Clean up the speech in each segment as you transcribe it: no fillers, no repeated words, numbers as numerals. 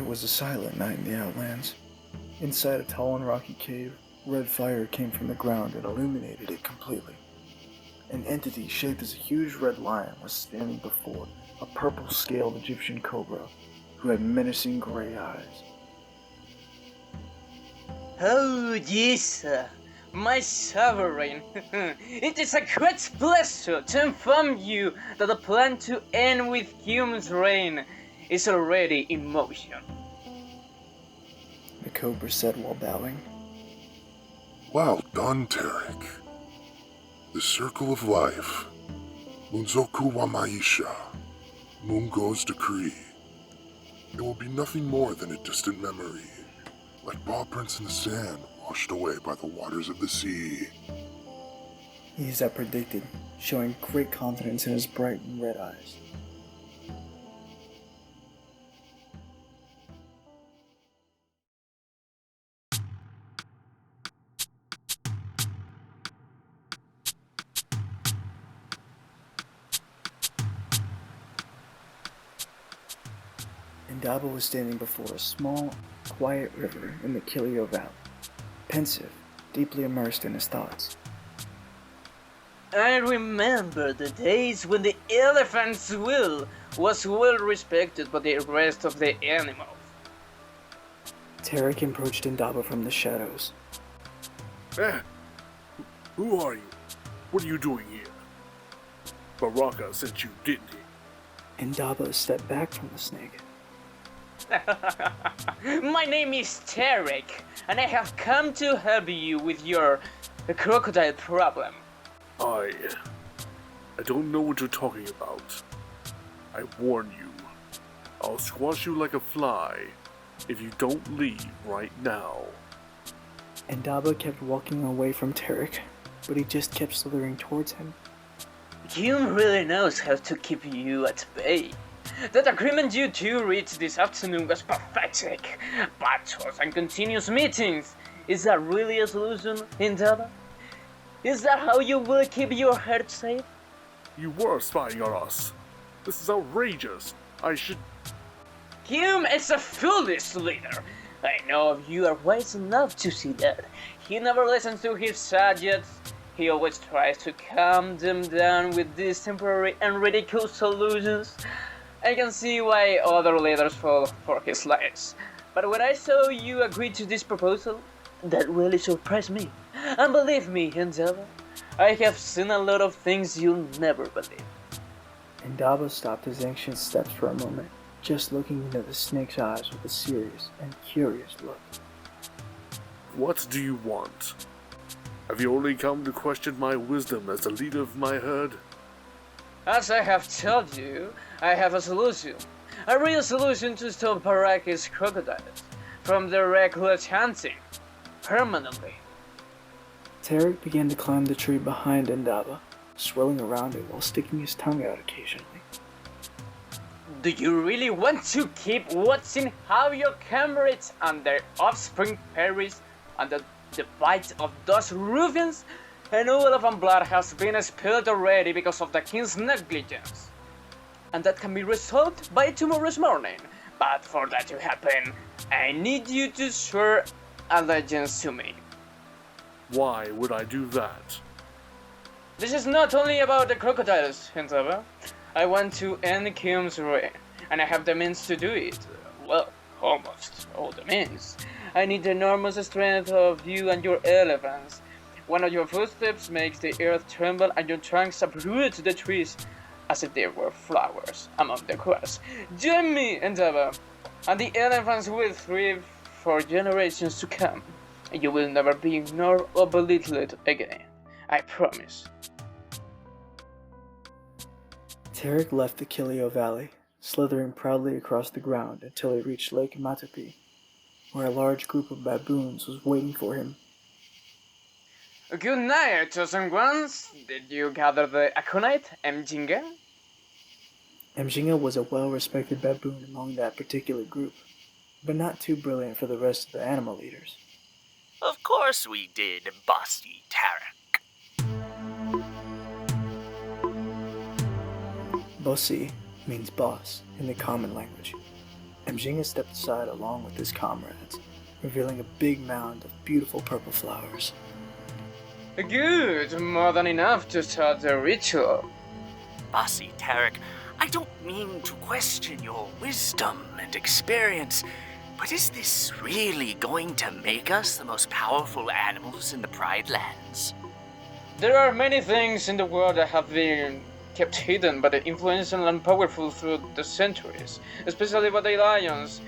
was a silent night in the Outlands. Inside a tall and rocky cave, red fire came from the ground and illuminated it completely. An entity shaped as a huge red lion was standing before a purple-scaled Egyptian cobra who had menacing gray eyes. Oh, yes, my sovereign. It is a great pleasure to inform you that the plan to end with Keomeo's reign is already in motion. The cobra said while bowing. Well done, Tarek. The circle of life. Munzoku wa Maisha. Mungo's decree. It will be nothing more than a distant memory, like paw prints in the sand washed away by the waters of the sea. Izat predicted, showing great confidence in his bright and red eyes. Indaba was standing before a small, quiet river in the Keomeo Valley, pensive, deeply immersed in his thoughts. I remember the days when the elephant's will was well respected by the rest of the animals. Tarek approached Indaba from the shadows. Who are you? What are you doing here? Baraka sent you, didn't he? Indaba stepped back from the snake. My name is Tarek, and I have come to help you with your crocodile problem. I don't know what you're talking about. I warn you. I'll squash you like a fly if you don't leave right now. Indaba kept walking away from Tarek, but he just kept slithering towards him. Keome really knows how to keep you at bay. That agreement you two reached this afternoon was pathetic. Battles and continuous meetings. Is that really a solution, Indaba? Is that how you will keep your heart safe? You were spying on us. This is outrageous. Keome is a foolish leader. I know you are wise enough to see that. He never listens to his subjects. He always tries to calm them down with these temporary and ridiculous solutions. I can see why other leaders fall for his lies. But when I saw you agree to this proposal, that really surprised me. And believe me, Indaba, I have seen a lot of things you'll never believe. Indaba stopped his anxious steps for a moment, just looking into the snake's eyes with a serious and curious look. What do you want? Have you only come to question my wisdom as the leader of my herd? As I have told you, I have a solution. A real solution to stop Paraki's crocodiles from their reckless hunting. Permanently. Tarek began to climb the tree behind Indaba, swirling around it while sticking his tongue out occasionally. Do you really want to keep watching how your comrades and their offspring perish under the bite of those ruffians? And all elephant blood has been spilled already because of the king's negligence. And that can be resolved by tomorrow's morning. But for that to happen, I need you to swear allegiance to me. Why would I do that? This is not only about the crocodiles, Indaba. I want to end Keome's reign, and I have the means to do it. Well, almost all the means. I need the enormous strength of you and your elephants. One of your footsteps makes the earth tremble, and your trunks uproot the trees as if they were flowers among the grass. Join me, Indaba, and the elephants will thrive for generations to come. You will never be ignored or belittled again. I promise. Tarek left the Keomeo Valley, slithering proudly across the ground until he reached Lake Matapi, where a large group of baboons was waiting for him. Good night, chosen ones. Did you gather the Aconite, Mjinga? Mjinga was a well-respected baboon among that particular group, but not too brilliant for the rest of the animal leaders. Of course we did, Bossy Tarek. Bossi means boss in the common language. Mjinga stepped aside along with his comrades, revealing a big mound of beautiful purple flowers. Good, more than enough to start the ritual. Bossy Tarek, I don't mean to question your wisdom and experience, but is this really going to make us the most powerful animals in the Pride Lands? There are many things in the world that have been kept hidden but influential and powerful through the centuries, especially by the lions.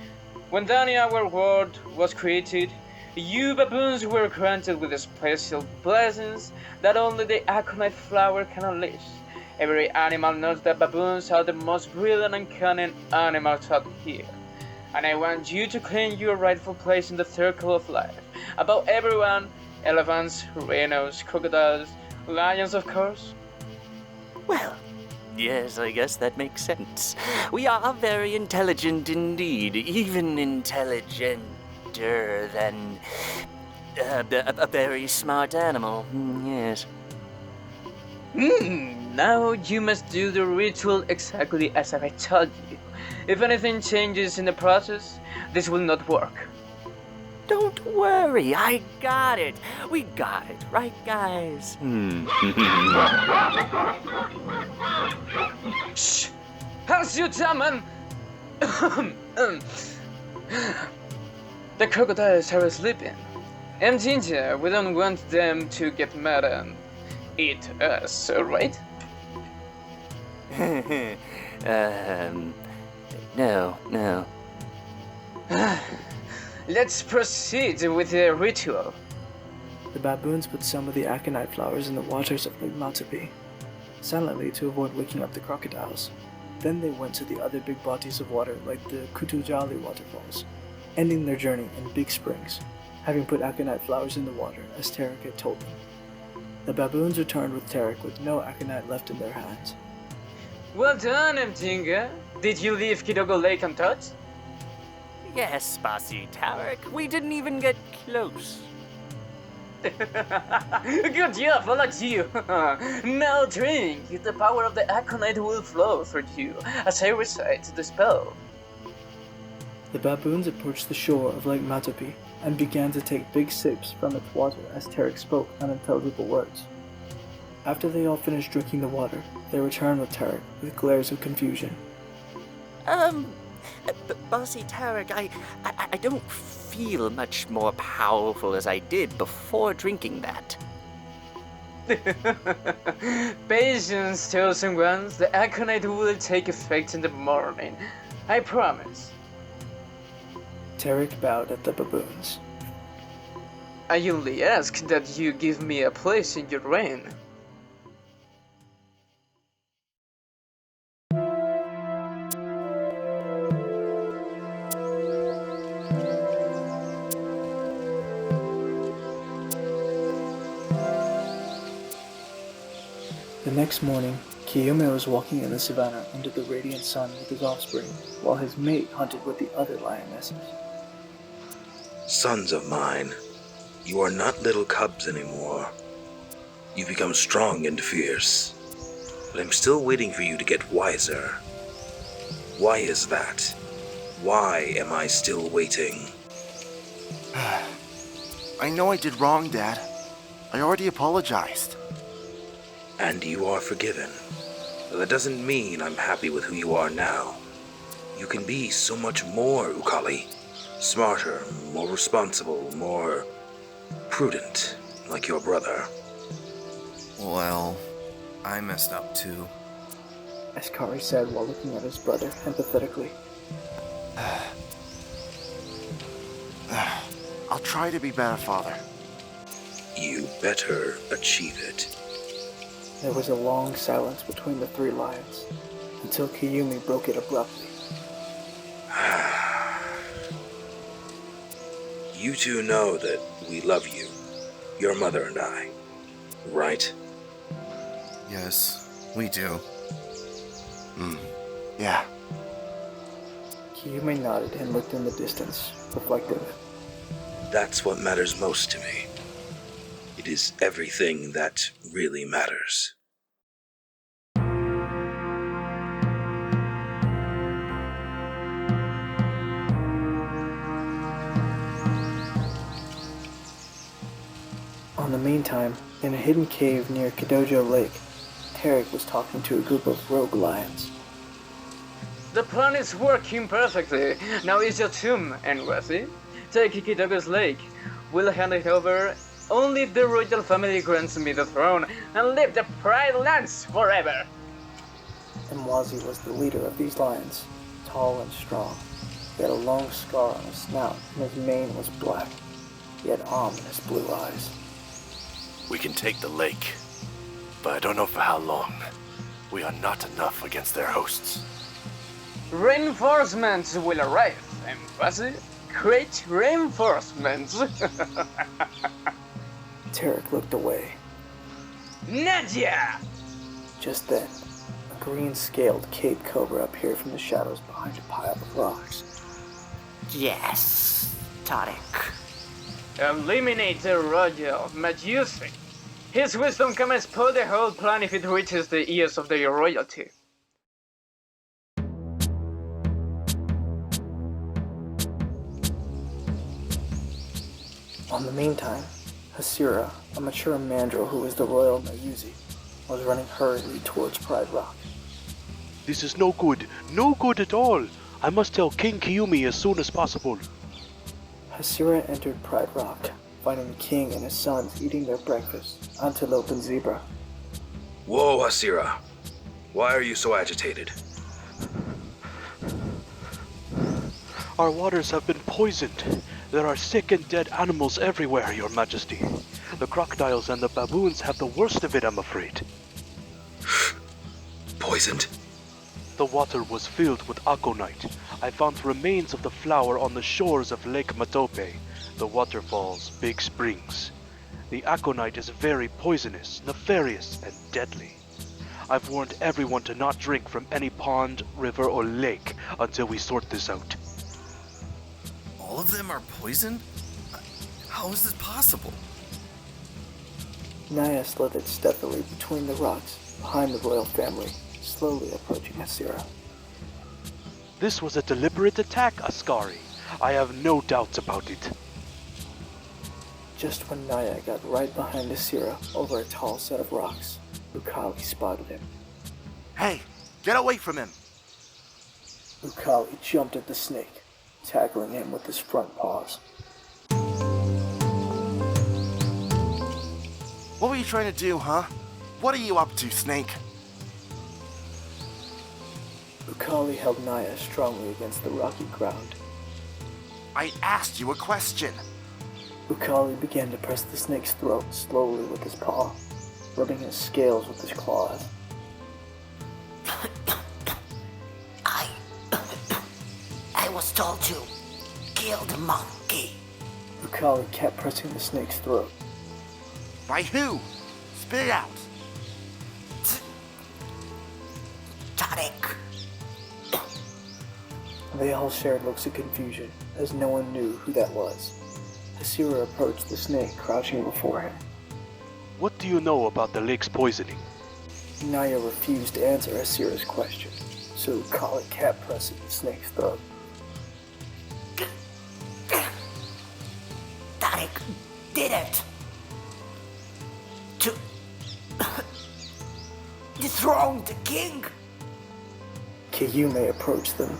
When Dania, our world, was created, you baboons were granted with special blessings that only the Aconite flower can unleash. Every animal knows that baboons are the most brilliant and cunning animals out here. And I want you to claim your rightful place in the circle of life. Above everyone, elephants, rhinos, crocodiles, lions, of course. Well, yes, I guess that makes sense. We are very intelligent indeed, even intelligenter than a very smart animal. Yes. Now you must do the ritual exactly as I told you. If anything changes in the process, this will not work. Don't worry, I got it. We got it, right, guys? Shh! How's your man? The crocodiles are sleeping. And Ginger, we don't want them to get mad and eat us, right? No. Let's proceed with the ritual. The baboons put some of the aconite flowers in the waters of Lake Matapi, silently to avoid waking up the crocodiles. Then they went to the other big bodies of water like the Kutujali waterfalls, ending their journey in big springs, having put aconite flowers in the water as Tarek had told them. The baboons returned with Tarek with no aconite left in their hands. Well done, Mjinga. Did you leave Kodojo Lake untouched? Yes, Bossy Tarek, we didn't even get close. Good job, I like you. Now drink. The power of the Aconite will flow through you as I recite the spell. The baboons approached the shore of Lake Matapi and began to take big sips from its water as Tarek spoke unintelligible words. After they all finished drinking the water, they returned with Tarek with glares of confusion. Bossy Tarek, I don't feel much more powerful as I did before drinking that. Patience, chosen ones. The Aconite will take effect in the morning. I promise. Tarek bowed at the baboons. I only ask that you give me a place in your reign. The next morning, Keomeo was walking in the savannah under the radiant sun with his offspring, while his mate hunted with the other lionesses. Sons of mine, you are not little cubs anymore. You've become strong and fierce, but I'm still waiting for you to get wiser. Why is that? Why am I still waiting? I know I did wrong, Dad. I already apologized. And you are forgiven. But that doesn't mean I'm happy with who you are now. You can be so much more, Ukali. Smarter, more responsible, more prudent, like your brother. Well, I messed up too. Askari said while looking at his brother empathetically. I'll try to be better, Father. You better achieve it. There was a long silence between the three lions, until Kiyumi broke it abruptly. You two know that we love you, your mother and I, right? Yes, we do. Yeah. Kiyumi nodded and looked in the distance, reflective. That's what matters most to me. It is everything that really matters. On the meantime, in a hidden cave near Kodojo Lake, Tarek was talking to a group of rogue lions. The plan is working perfectly. Now it's your tomb, Nwasi. Take Kodojo Lake. We'll hand it over only if the royal family grants me the throne and live the Pride Lands forever. Mwazi was the leader of these lions, tall and strong. He had a long scar on his snout, and his mane was black. He had ominous blue eyes. We can take the lake, but I don't know for how long. We are not enough against their hosts. Reinforcements will arrive, Nwasi. Great reinforcements. Tarek looked away. Nadia! Just then, a green-scaled Cape Cobra appeared from the shadows behind a pile of rocks. Yes, Tarek. Eliminate the royal Majusi. His wisdom can spoil the whole plan if it reaches the ears of the royalty. In the meantime, Hasira, a mature mandrill who was the royal Mayuzi, was running hurriedly towards Pride Rock. This is no good at all. I must tell King Keomeo as soon as possible. Hasira entered Pride Rock, finding the king and his sons eating their breakfast, antelope and zebra. Whoa, Asira. Why are you so agitated? Our waters have been poisoned. There are sick and dead animals everywhere, Your Majesty. The crocodiles and the baboons have the worst of it, I'm afraid. Poisoned? The water was filled with Aconite. I found remains of the flower on the shores of Lake Matope, the waterfall's big springs. The Aconite is very poisonous, nefarious, and deadly. I've warned everyone to not drink from any pond, river, or lake until we sort this out. All of them are poisoned? How is this possible? Naya slithered stealthily between the rocks, behind the royal family, slowly approaching Hasira. This was a deliberate attack, Askari. I have no doubts about it. Just when Naya got right behind Hasira over a tall set of rocks, Ukali spotted him. Hey, get away from him! Ukali jumped at the snake, tackling him with his front paws. What were you trying to do, huh? What are you up to, Snake? Ukali held Naya strongly against the rocky ground. I asked you a question. Ukali began to press the snake's throat slowly with his paw, rubbing his scales with his claws. I was told to kill the monkey. Ukali kept pressing the snake's throat. By who? Spit it out. Tarek. They all shared looks of confusion, as no one knew who that was. Hasira approached the snake crouching before him. What do you know about the lake's poisoning? Naya refused to answer Hasira's question, so Ukali kept pressing the snake's throat. Tarek did it. To dethrone the king. Keomeo approached them.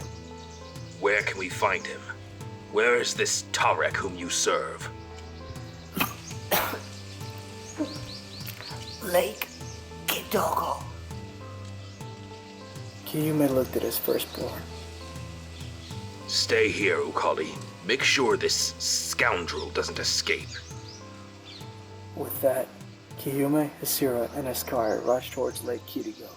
Where can we find him? Where is this Tarek whom you serve? Lake Kodojo. Keomeo looked at his firstborn. Stay here, Ukali. Make sure this scoundrel doesn't escape. With that, Keomeo, Hasira, and Askari rushed towards Lake Kodojo.